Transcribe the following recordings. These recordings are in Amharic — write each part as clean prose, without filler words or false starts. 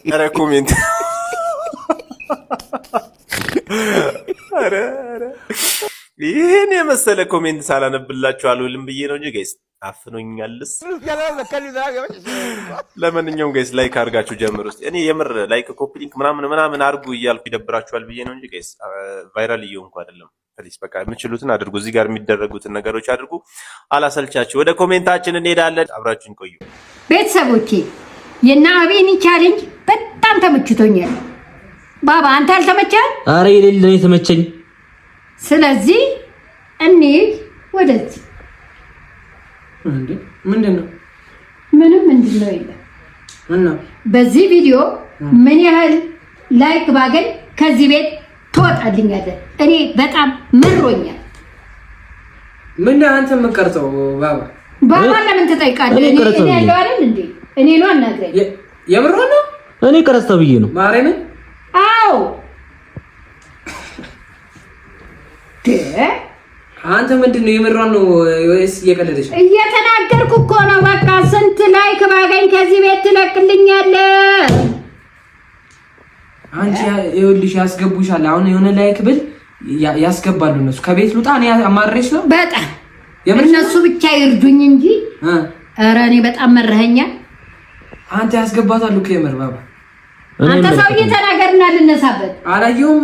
ኧረ ኮሜንት ይሄን የመሰለ ኮሜንት ሳላነብላችሁ አልውልም ብዬ ነው እንጂ ጋይስ አፍኖኛልስ። ለማንኛውም ጋይስ ላይክ አድርጋችሁ ጀምሩ። እስቲ እኔ የምር ላይክ ኮፒ ሊንክ ምናምን አድርጉ እያልኩ ይደብራችኋል ብዬ ነው እንጂ ጋይስ ቫይራል እየሆንኩ አይደለም። ፕሊስ በቃ የምችሉትን አድርጉ። እዚህ ጋር የሚደረጉትን ነገሮች አድርጉ። አላሰልቻችሁ። ወደ ኮሜንታችን እንሄዳለን። አብራችሁን ቆዩ ቤተሰቦቼ። የና አቤኒ ቻሌንጅ በጣም ተመችቶኛል። ባባ አንተ አልተመቸህ? አረ የሌለ ነው የተመቸኝ። ስለዚህ እንሂድ ወደዚህ። እንዴ ምንድነው? ምንም ምንድነው የለም። እና በዚህ ቪዲዮ ምን ያህል ላይክ ባገኝ ከዚህ ቤት ትወጣልኛለህ? እኔ በጣም መሮኛል። ምን አንተ የምትቀርጸው ባባ ለምን ትጠይቃለህ? እኔ ያለው አይደል እንዴ? እኔ ነው አናግረኝ። የምር ነው እኔ ቀረጽተው ብዬ ነው ማርያምን። አዎ አንተ ምንድነው የምራን ነው ወይስ እየቀለደሽ? እየተናገርኩ እኮ ነው። በቃ ስንት ላይክ ባገኝ ከዚህ ቤት ትለቅልኛለህ? አንቺ ይኸውልሽ ያስገቡሻል። አሁን የሆነ ላይክ ብል ያስገባሉ እነሱ። ከቤት ልውጣ እኔ አማርሬሽ ነው በጣም እነሱ ብቻ ይርዱኝ እንጂ ኧረ እኔ በጣም መረኸኛል። አንተ ያስገባታሉ እኮ የምር ባባ። አንተ ሰውዬ ተናገርና ልነሳበት። አላየሁም።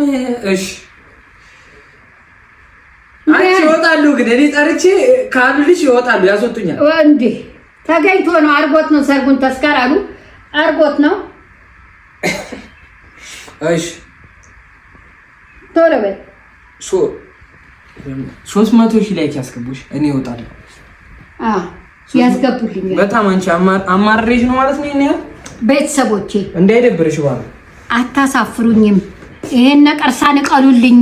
እሺ አንቺ ይወጣሉ ግን እኔ ጠርቼ ካሉልሽ ይወጣሉ፣ ያስወጡኛል። እንዴ ተገኝቶ ነው አርጎት ነው ሰርጉን ተስካር አሉ አርጎት ነው። እሺ ቶሎ በል 300,000 ላይክ ያስገቡሽ እኔ እወጣለሁ። ያስገቡልኛል። በጣም አንቺ አማርሬሽ ነው ማለት ነው። እኔ ቤተሰቦቼ እንዳይደብርሽ ባባ አታሳፍሩኝም። ይሄን ነቀርሳ ንቀሉልኝ።